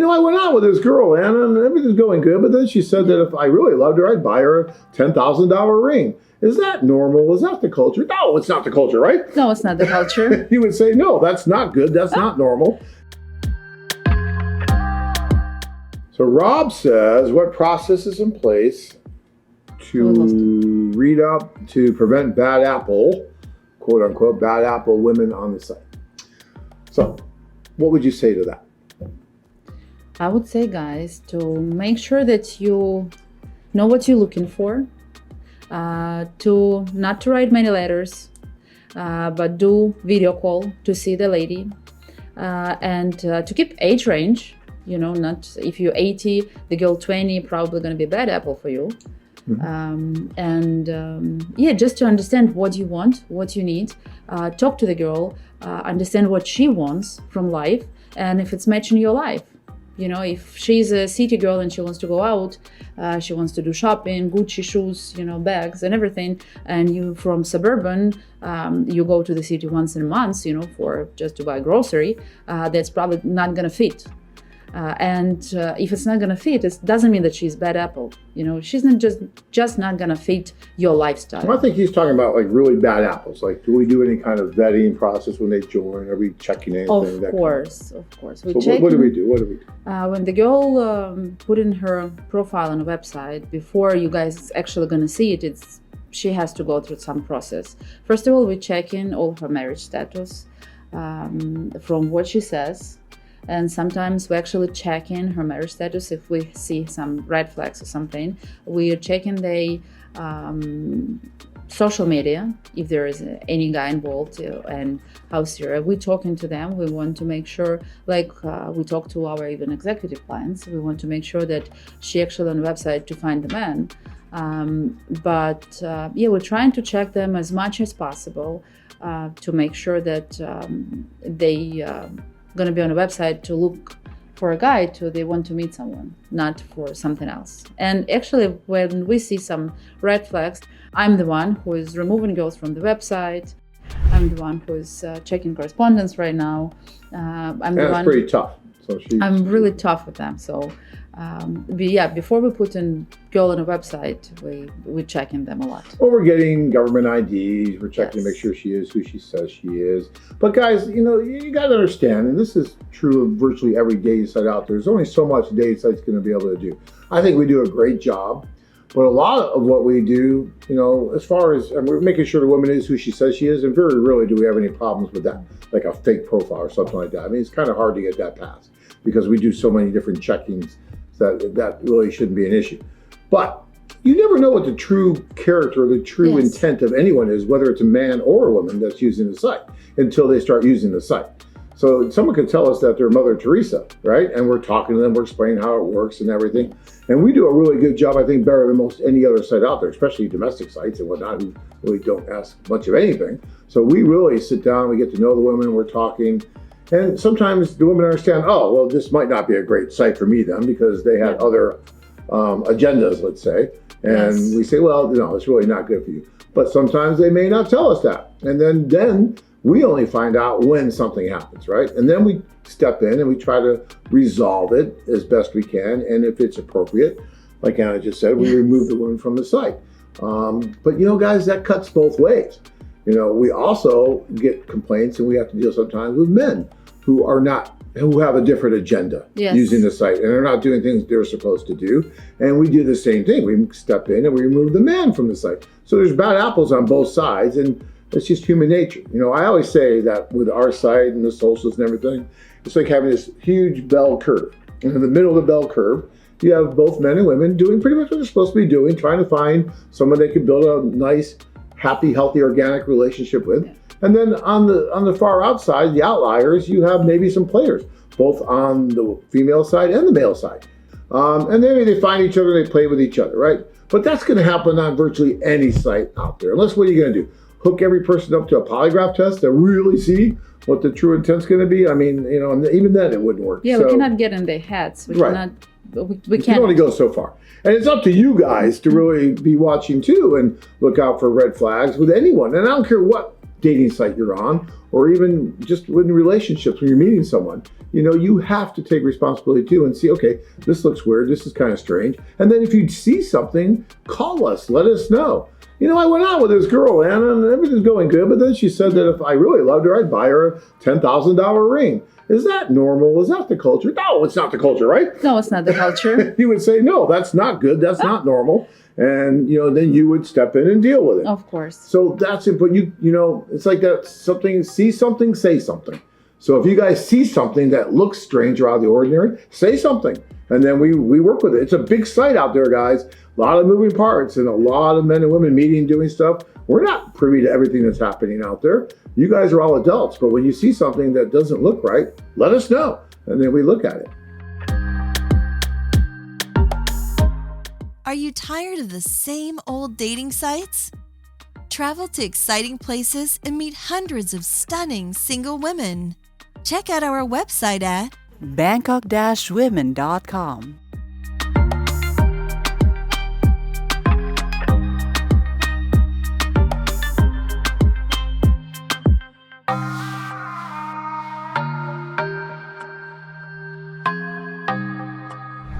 I went out with this girl, Anna, and everything's going good. But then she said that if I really loved her, I'd buy her a $10,000 ring. Is that normal? Is that the culture? No, it's not the culture, right? No, it's not the culture. You would say, no, that's not good. That's not normal. So Rob says, what process is in place to read up to prevent bad apple, quote unquote, bad apple women on the site? So what would you say to that? I would say, guys, to make sure that you know what you're looking for, to not to write many letters, but do video call to see the lady, and to keep age range. Not if you're 80, the girl 20, probably going to be a bad apple for you. Just to understand what you want, what you need, talk to the girl, understand what she wants from life, and if it's matching your life. If she's a city girl and she wants to go out, she wants to do shopping, Gucci shoes, bags and everything, and you from suburban, you go to the city once in a month, for just to buy grocery, that's probably not gonna fit. If it's not gonna fit, it doesn't mean that she's bad apple. She's not just not gonna fit your lifestyle. Well, I think he's talking about like really bad apples. Like, do we do any kind of vetting process when they join? Are we checking anything? Of course. So what do we do? When the girl put in her profile on a website, before you guys actually gonna see it, she has to go through some process. First of all, we check in all her marriage status from what she says. And sometimes we actually check in her marriage status if we see some red flags or something. We are checking the social media, if there is any guy involved, and how serious. We're talking to them. We want to make sure, we talk to our even executive clients, we want to make sure that she actually on the website to find the man. We're trying to check them as much as possible to make sure that they going to be on a website to look for a guy they want to meet someone, not for something else. And actually, when we see some red flags, I'm the one who is removing girls from the website. I'm the one who is checking correspondence right now. That's pretty tough. I'm really tough with them. So before we put in girl on a website, we're checking them a lot. Well, we're getting government IDs. We're checking to make sure she is who she says she is. But guys, you got to understand, and this is true of virtually every dating site out there. There's only so much dating site's going to be able to do. I think we do a great job. But a lot of what we do, as far as we're making sure the woman is who she says she is, and very rarely do we have any problems with that, like a fake profile or something like that. I mean, it's kind of hard to get that passed because we do so many different checkings that really shouldn't be an issue. But you never know what the true character or the true intent of anyone is, whether it's a man or a woman that's using the site, until they start using the site. So someone could tell us that they're Mother Teresa, right? And we're talking to them, we're explaining how it works and everything. And we do a really good job, I think, better than most any other site out there, especially domestic sites and whatnot, who really don't ask much of anything. So we really sit down, we get to know the women, we're talking. And sometimes the women understand, oh, well, this might not be a great site for me then, because they had other agendas, let's say. And we say, well, no, it's really not good for you. But sometimes they may not tell us that. And then we only find out when something happens, right? And then we step in and we try to resolve it as best we can. And if it's appropriate, like Anna just said, we remove the woman from the site. But guys, that cuts both ways. We also get complaints, and we have to deal sometimes with men who have a different agenda using the site, and they're not doing things they're supposed to do. And we do the same thing. We step in and we remove the man from the site. So there's bad apples on both sides, and it's just human nature. I always say that with our site and the socials and everything, it's like having this huge bell curve. And in the middle of the bell curve, you have both men and women doing pretty much what they're supposed to be doing, trying to find someone they can build a nice, happy, healthy, organic relationship with. And then on the far outside, the outliers, you have maybe some players, both on the female side and the male side. And maybe they find each other, they play with each other, right? But that's going to happen on virtually any site out there. Unless, what are you going to do? Hook every person up to a polygraph test to really see what the true intent's going to be? I mean, and even then it wouldn't work. Yeah, so, we cannot get in their heads. We cannot. We can't. You can only go so far. And it's up to you guys to really be watching too and look out for red flags with anyone. And I don't care what dating site you're on, or even just in relationships when you're meeting someone. You have to take responsibility too and see, okay, this looks weird, this is kind of strange. And then if you see something, call us, let us know. I went out with this girl, Anna, and everything's going good, but then she said that if I really loved her, I'd buy her a $10,000 ring. Is that normal? Is that the culture? No, it's not the culture, right? No, it's not the culture. You would say, no, that's not good, that's not normal. And, then you would step in and deal with it. Of course. So that's it. But it's like that see something, say something. So if you guys see something that looks strange or out of the ordinary, say something. And then we work with it. It's a big site out there, guys. A lot of moving parts and a lot of men and women meeting, doing stuff. We're not privy to everything that's happening out there. You guys are all adults. But when you see something that doesn't look right, let us know. And then we look at it. Are you tired of the same old dating sites? Travel to exciting places and meet hundreds of stunning single women. Check out our website at Bangkok-women.com.